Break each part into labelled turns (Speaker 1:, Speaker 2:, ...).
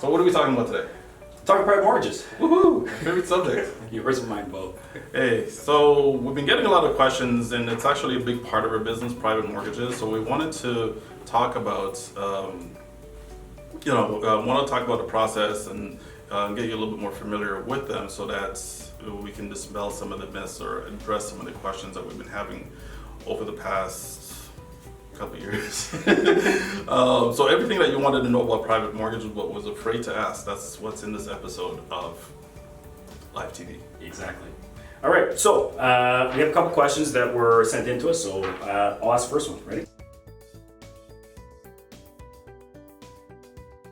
Speaker 1: So what are we talking about today?
Speaker 2: Talking private mortgages.
Speaker 1: Woohoo! Favorite subject.
Speaker 2: Yours and mine both.
Speaker 1: Hey, so we've been getting a lot of questions, and it's actually a big part of our business, private mortgages. So we wanted to talk about, want to talk about the process and get you a little bit more familiar with them, so that we can dispel some of the myths or address some of the questions that we've been having over the past couple of years. So everything that you wanted to know about private mortgages but was afraid to ask, that's what's in this episode of Live TV.
Speaker 2: Exactly. All right, so we have a couple questions that were sent in to us, so I'll ask the first one. Ready?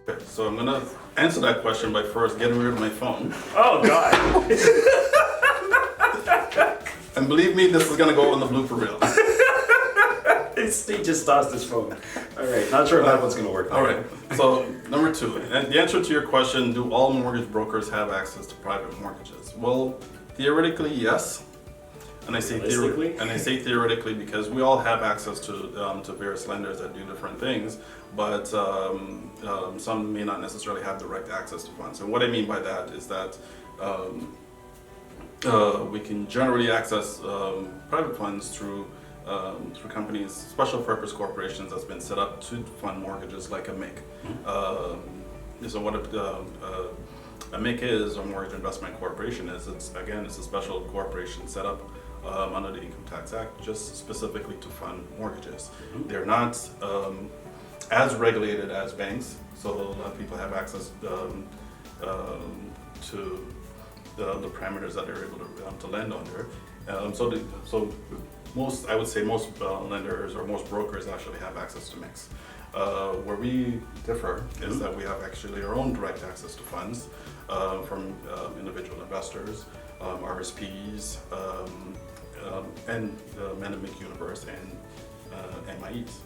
Speaker 1: Okay, so I'm gonna answer that question by first getting rid of my phone.
Speaker 2: Oh, God.
Speaker 1: And believe me, this is gonna go on the blooper reel.
Speaker 2: He just tossed his phone. All right, not sure if that one's going to work.
Speaker 1: All right, so number two, and the answer to your question, do all mortgage brokers have access to private mortgages? Well, theoretically, yes. And I say theoretically because we all have access to various lenders that do different things, but some may not necessarily have direct access to funds. And what I mean by that is that we can generally access private funds through companies, special purpose corporations that's been set up to fund mortgages, like a MIC. So what a MIC is, or Mortgage Investment Corporation, is it's a special corporation set up under the Income Tax Act just specifically to fund mortgages. They're not as regulated as banks, so a lot of people have access to the parameters that they're able to lend under. I would say most lenders or most brokers actually have access to MICs. Where we differ is that we have actually our own direct access to funds from individual investors, RSPs, and the MIC universe and MIEs.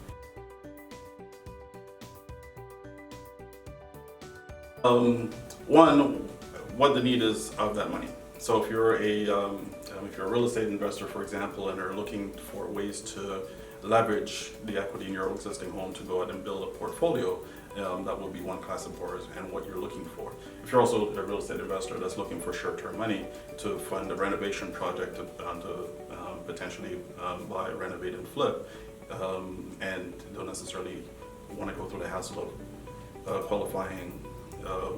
Speaker 1: One, what the need is of that money. So if you're a real estate investor, for example, and are looking for ways to leverage the equity in your existing home to go out and build a portfolio, that would be one class of borrowers and what you're looking for. If you're also a real estate investor that's looking for short-term money to fund a renovation project to potentially buy, renovate, and flip, and don't necessarily want to go through the hassle of qualifying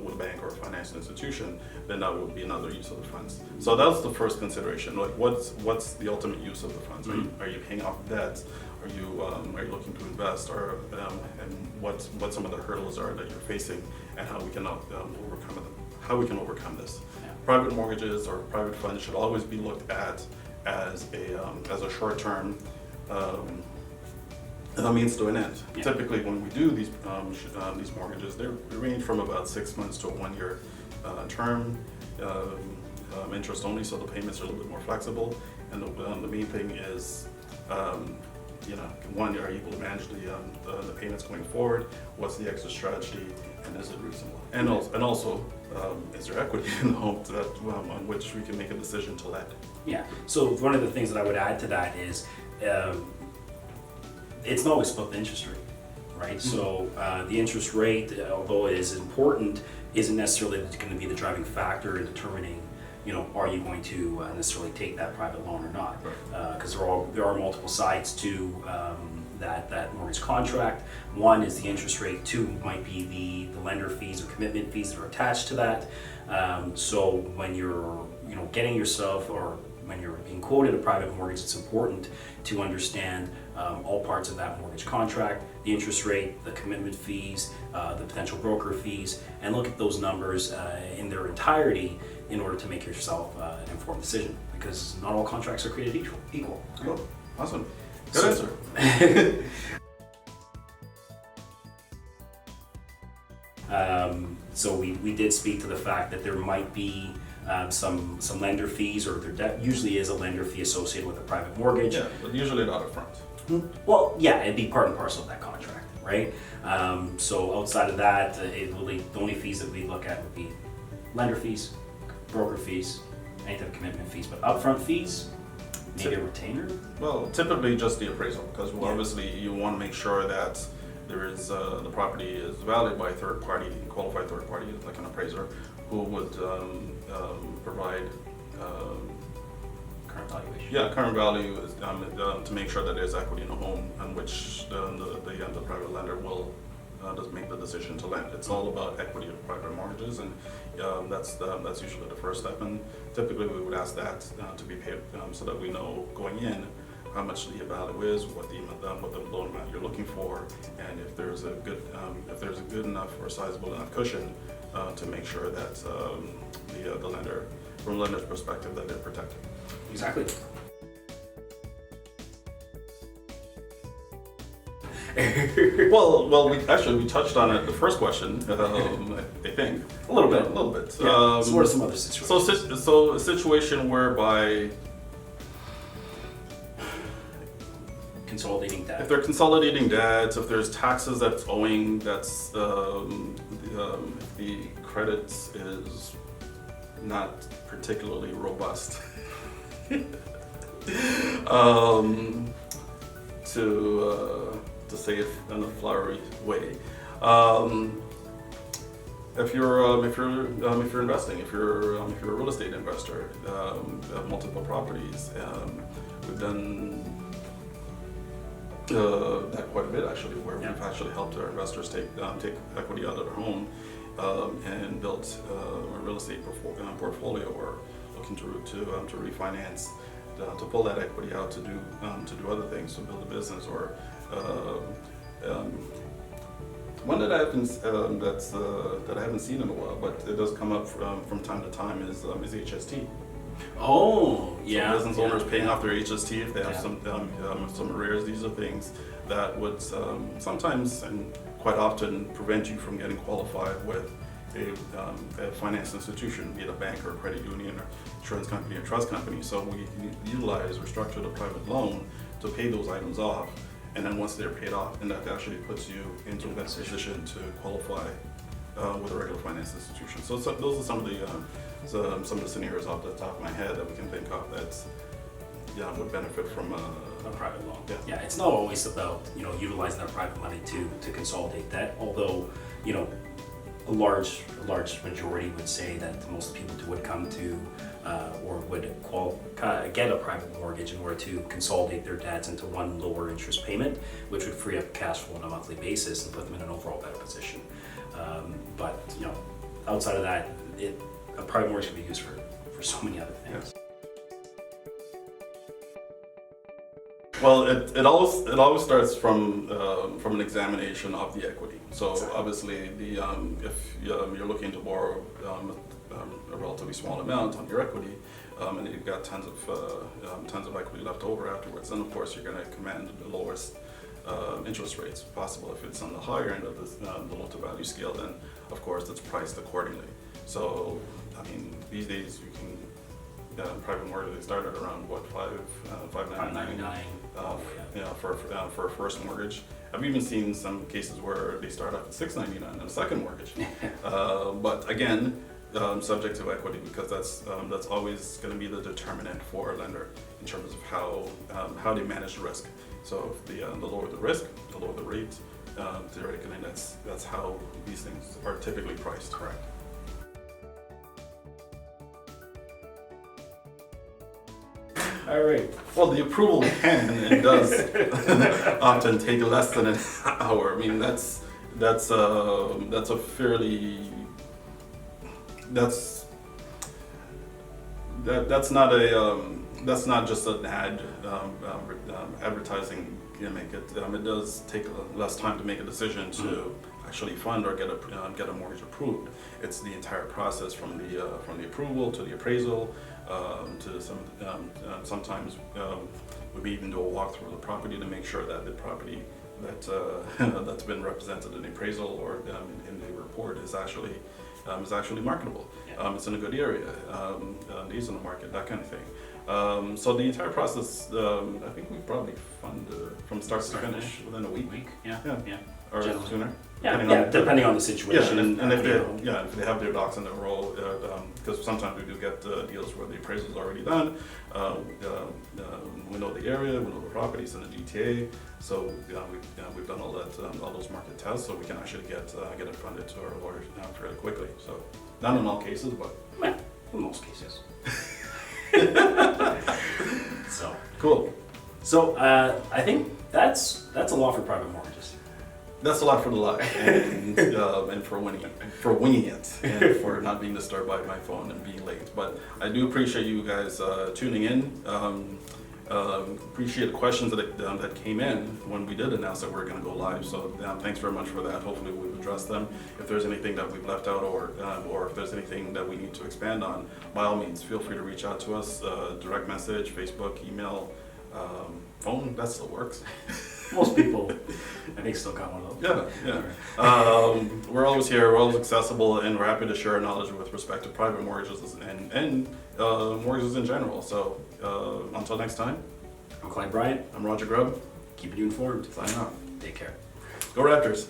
Speaker 1: with a bank or a financial institution, then that would be another use of the funds. So that's the first consideration. Like, what's the ultimate use of the funds? Are you paying off debt? Are you looking to invest? Or and what some of the hurdles are that you're facing, and how we can overcome them? How we can overcome this?
Speaker 2: Yeah.
Speaker 1: Private mortgages or private funds should always be looked at as a short-term means to an end. Yeah. Typically, when we do these mortgages, they range from about 6 months to a 1 year term, interest only, so the payments are a little bit more flexible. And the main thing is, one, are you able to manage the payments going forward? What's the exit strategy, and is it reasonable? And also, is there equity in the home on which we can make a decision to lend?
Speaker 2: Yeah. So one of the things that I would add to that is, it's not always about the interest rate, right? So the interest rate, although it is important, isn't necessarily going to be the driving factor in determining, are you going to necessarily take that private loan or not? Because there are multiple sides to that mortgage contract. One is the interest rate. Two might be the lender fees or commitment fees that are attached to that. So when you're getting yourself, or when you're being quoted a private mortgage, it's important to understand all parts of that mortgage contract, the interest rate, the commitment fees, the potential broker fees, and look at those numbers in their entirety in order to make yourself an informed decision, because not all contracts are created equal.
Speaker 1: Right? Oh, awesome. Good answer.
Speaker 2: So we did speak to the fact that there might be some lender fees, or there usually is a lender fee associated with a private mortgage.
Speaker 1: Yeah, but usually not upfront.
Speaker 2: Well, yeah, it'd be part and parcel of that contract, right? So outside of that, the only fees that we look at would be lender fees, broker fees, any type of commitment fees, but upfront fees, maybe a retainer?
Speaker 1: Well, typically just the appraisal, because obviously you want to make sure that there is the property is valued by a third party, qualified third party, like an appraiser, who would provide
Speaker 2: Current valuation.
Speaker 1: current value is, to make sure that there's equity in the home, on which the private lender will does make the decision to lend. It's all about equity of private mortgages, and that's usually the first step. And typically, we would ask that to be paid so that we know going in how much the value is, what the loan amount you're looking for, and if there's a good enough or sizable enough cushion to make sure that the lender, from the lender's perspective, that they're protected.
Speaker 2: Exactly.
Speaker 1: Well, we touched on it the first question. I think
Speaker 2: A little bit.
Speaker 1: A little bit.
Speaker 2: Yeah. So what are some other situations?
Speaker 1: So a situation whereby
Speaker 2: Consolidating debt.
Speaker 1: if they're consolidating debts, if there's taxes that's owing, that's if the credit is not particularly robust. To say it in a flowery way, if you're investing, if you're a real estate investor, have multiple properties, we've done that quite a bit actually, where we've actually helped our investors take equity out of their home and built a real estate portfolio, or looking to refinance. To pull that equity out to do other things, to build a business, or one that I haven't seen in a while, but it does come up from time to time is HST.
Speaker 2: Oh, yeah.
Speaker 1: So business owners paying
Speaker 2: yeah.
Speaker 1: off their HST if they have some arrears. These are things that would sometimes and quite often prevent you from getting qualified with a finance institution, be it a bank or a credit union or insurance company or trust company. So we utilize or structure the private loan to pay those items off, and then once they're paid off, and that actually puts you into a better position to qualify with a regular finance institution. So those are some of the scenarios off the top of my head that we can think of that would benefit from
Speaker 2: A private loan.
Speaker 1: Yeah.
Speaker 2: Yeah, it's not always about, utilizing our private money to consolidate debt, although, a large majority would say that most people would come to or would get a private mortgage in order to consolidate their debts into one lower interest payment, which would free up cash flow on a monthly basis and put them in an overall better position. But outside of that, a private mortgage can be used for so many other things.
Speaker 1: Well, it always starts from an examination of the equity. So obviously, if you're looking to borrow a relatively small amount on your equity, and you've got tons of equity left over afterwards, then of course you're going to command the lowest interest rates possible. If it's on the higher end of the loan to value scale, then of course it's priced accordingly. So I mean, these days you can. Private mortgage, they start at around what, $599 for a first mortgage. I've even seen some cases where they start off at $699 on a second mortgage. But again, subject to equity, because that's always going to be the determinant for a lender in terms of how they manage the risk. So if the lower the risk, the lower the rate. Theoretically, that's how these things are typically priced.
Speaker 2: Correct. All right.
Speaker 1: Well, the approval can and does often take less than an hour. I mean, that's a fairly that's not just an advertising gimmick. It does take less time to make a decision to actually fund or get a mortgage approved. It's the entire process from the approval to the appraisal. To sometimes we may even do a walkthrough of the property to make sure that the property that's been represented in the appraisal or in the report is actually marketable.
Speaker 2: Yeah.
Speaker 1: It's in a good area. These in the market, that kind of thing. So the entire process, I think we probably fund from start to finish within a week.
Speaker 2: Yeah.
Speaker 1: Yeah.
Speaker 2: Yeah.
Speaker 1: Or
Speaker 2: Generally.
Speaker 1: sooner.
Speaker 2: depending on the
Speaker 1: Yeah,
Speaker 2: situation.
Speaker 1: and if
Speaker 2: you know.
Speaker 1: if they have their docs in a row, because sometimes we do get deals where the appraisal's already done. We know the area, we know the properties in the GTA, so we've done all that, all those market tests, so we can actually get it funded to our lawyers fairly quickly. So not in all cases, but
Speaker 2: Yeah, in most cases. So,
Speaker 1: cool.
Speaker 2: I think that's a law for private mortgages.
Speaker 1: That's a lot for the luck and for winging it and for not being disturbed by my phone and being late. But I do appreciate you guys tuning in. Appreciate the questions that came in when we did announce that we're going to go live. So thanks very much for that. Hopefully we've addressed them. If there's anything that we've left out or if there's anything that we need to expand on, by all means, feel free to reach out to us. Direct message, Facebook, email, phone. That still works.
Speaker 2: Most people, I think, still got one of those.
Speaker 1: Yeah. We're always here, we're always accessible, and we're happy to share our knowledge with respect to private mortgages and mortgages in general. So until next time,
Speaker 2: I'm Clyde Bryant.
Speaker 1: I'm Roger Grubb.
Speaker 2: Keeping you informed.
Speaker 1: Signing off.
Speaker 2: Take care.
Speaker 1: Go Raptors.